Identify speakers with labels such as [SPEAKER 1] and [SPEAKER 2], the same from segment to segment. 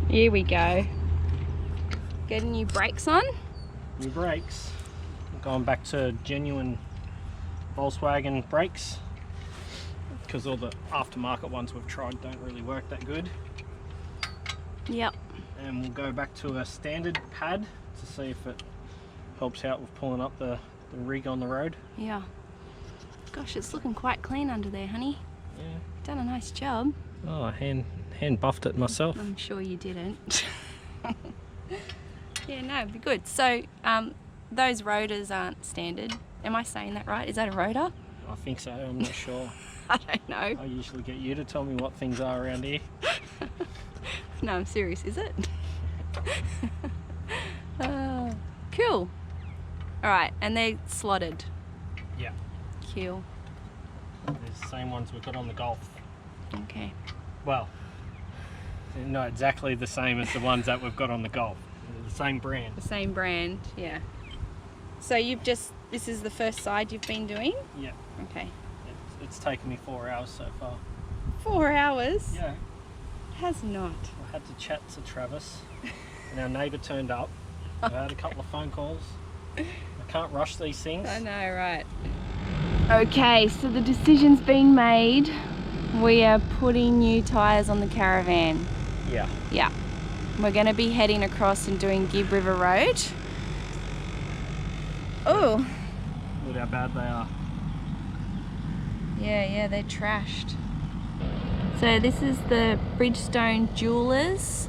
[SPEAKER 1] Here we go. Getting new brakes on.
[SPEAKER 2] New brakes. Going back to genuine Volkswagen brakes, because all the aftermarket ones we've tried don't really work that good.
[SPEAKER 1] Yep.
[SPEAKER 2] And we'll go back to a standard pad to see if it helps out with pulling up the rig on the road.
[SPEAKER 1] Yeah. Gosh, it's looking quite clean under there, honey.
[SPEAKER 2] Yeah.
[SPEAKER 1] Done a nice job.
[SPEAKER 2] Oh, I hand buffed it myself.
[SPEAKER 1] I'm sure you didn't. Yeah, no, it'd be good. So, those rotors aren't standard. Am I saying that right? Is that a rotor?
[SPEAKER 2] I think so, I'm not sure.
[SPEAKER 1] I don't know.
[SPEAKER 2] I usually get you to tell me what things are around here.
[SPEAKER 1] No, I'm serious, is it? Cool. Alright, and they're slotted.
[SPEAKER 2] Yeah.
[SPEAKER 1] Cool.
[SPEAKER 2] They're the same ones we've got on the Golf.
[SPEAKER 1] Okay.
[SPEAKER 2] Well, they're not exactly the same as the ones that we've got on the Golf. They're the same brand.
[SPEAKER 1] The same brand, yeah. So this is the first side you've been doing?
[SPEAKER 2] Yeah.
[SPEAKER 1] Okay.
[SPEAKER 2] It's taken me 4 hours so far.
[SPEAKER 1] 4 hours?
[SPEAKER 2] Yeah.
[SPEAKER 1] Has not.
[SPEAKER 2] I had to chat to Travis, and our neighbour turned up. I had a couple of phone calls. I can't rush these things.
[SPEAKER 1] I know, right. Okay, so the decision's been made. We are putting new tyres on the Caravan.
[SPEAKER 2] Yeah.
[SPEAKER 1] Yeah. We're going to be heading across and doing Gibb River Rd. Oh.
[SPEAKER 2] Look how bad they are.
[SPEAKER 1] Yeah, they're trashed. So this is the Bridgestone Jewelers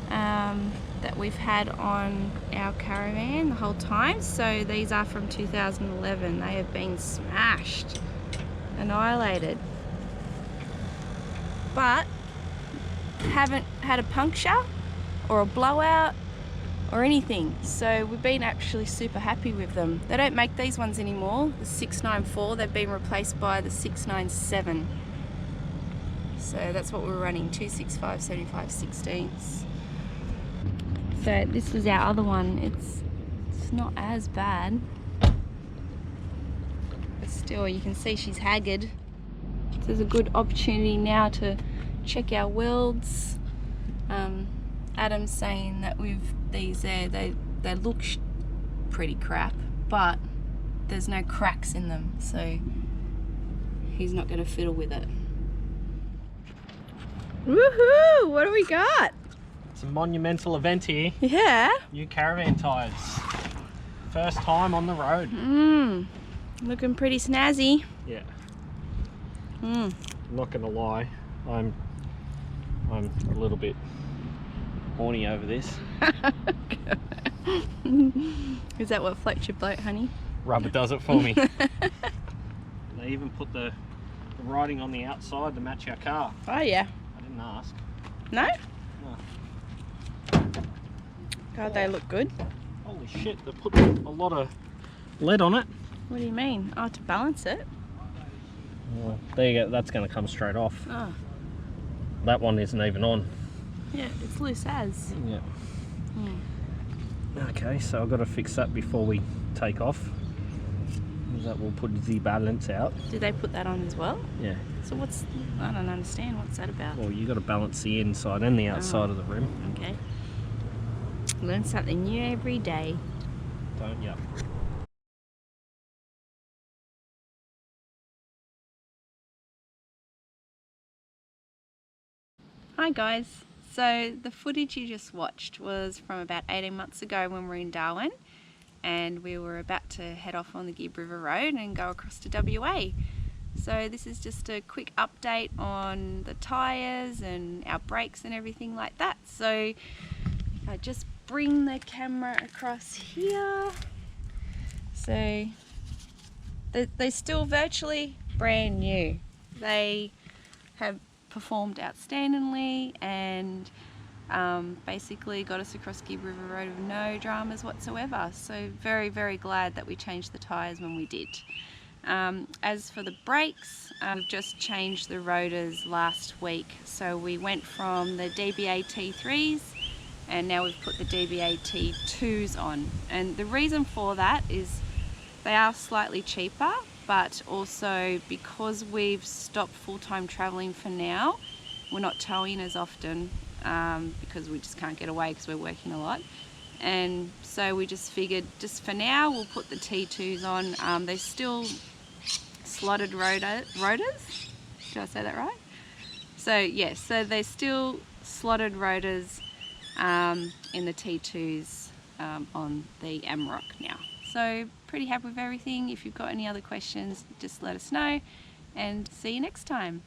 [SPEAKER 1] that we've had on our Caravan the whole time. So these are from 2011. They have been smashed, annihilated, but haven't had a puncture or a blowout or anything. So we've been actually super happy with them. They don't make these ones anymore, the 694. They've been replaced by the 697. So that's what we're running, 265 75 16ths. So this was our other one. It's not as bad, but still you can see she's haggard. So there's a good opportunity now to check our welds. Adam's saying that with these there, they look pretty crap, but there's no cracks in them, so he's not going to fiddle with it. Woohoo! What do we got?
[SPEAKER 2] It's a monumental event here.
[SPEAKER 1] Yeah.
[SPEAKER 2] New Caravan tyres. First time on the road.
[SPEAKER 1] Looking pretty snazzy.
[SPEAKER 2] Yeah. I'm not gonna lie, I'm a little bit horny over this.
[SPEAKER 1] Is that what floats your boat, honey?
[SPEAKER 2] Rubber does it for me. They even put the writing on the outside to match our car.
[SPEAKER 1] Oh yeah.
[SPEAKER 2] I didn't ask.
[SPEAKER 1] No?
[SPEAKER 2] No.
[SPEAKER 1] God, they look good.
[SPEAKER 2] Holy shit, they put a lot of lead on it.
[SPEAKER 1] What do you mean? Oh, to balance it?
[SPEAKER 2] Well, there you go, that's going to come straight off.
[SPEAKER 1] Oh.
[SPEAKER 2] That one isn't even on.
[SPEAKER 1] Yeah, it's loose as.
[SPEAKER 2] Yeah. Okay, so I've got to fix that before we take off. That will put the balance out.
[SPEAKER 1] Did they put that on as well?
[SPEAKER 2] Yeah.
[SPEAKER 1] So I don't understand, what's that about?
[SPEAKER 2] Well, you got to balance the inside and the outside of the rim.
[SPEAKER 1] Okay. Learn something new every day.
[SPEAKER 2] Don't you?
[SPEAKER 1] Hi guys. So the footage you just watched was from about 18 months ago when we were in Darwin, and we were about to head off on the Gibb River Rd and go across to WA. So this is just a quick update on the tyres and our brakes and everything like that. So if I just bring the camera across here. So they're still virtually brand new. They have performed outstandingly and basically got us across Gibb River Rd with no dramas whatsoever. So very, very glad that we changed the tyres when we did. As for the brakes, we've just changed the rotors last week. So we went from the DBA T3s and now we've put the DBA T2s on. And the reason for that is they are slightly cheaper, but also because we've stopped full-time traveling for now, we're not towing as often. because we just can't get away because we're working a lot. And so we just figured, just for now, we'll put the T2s on. They're still slotted rotors. Did I say that right? So yes, so they're still slotted rotors in the T2s on the Amarok now. So pretty happy with everything. If you've got any other questions, just let us know, and see you next time.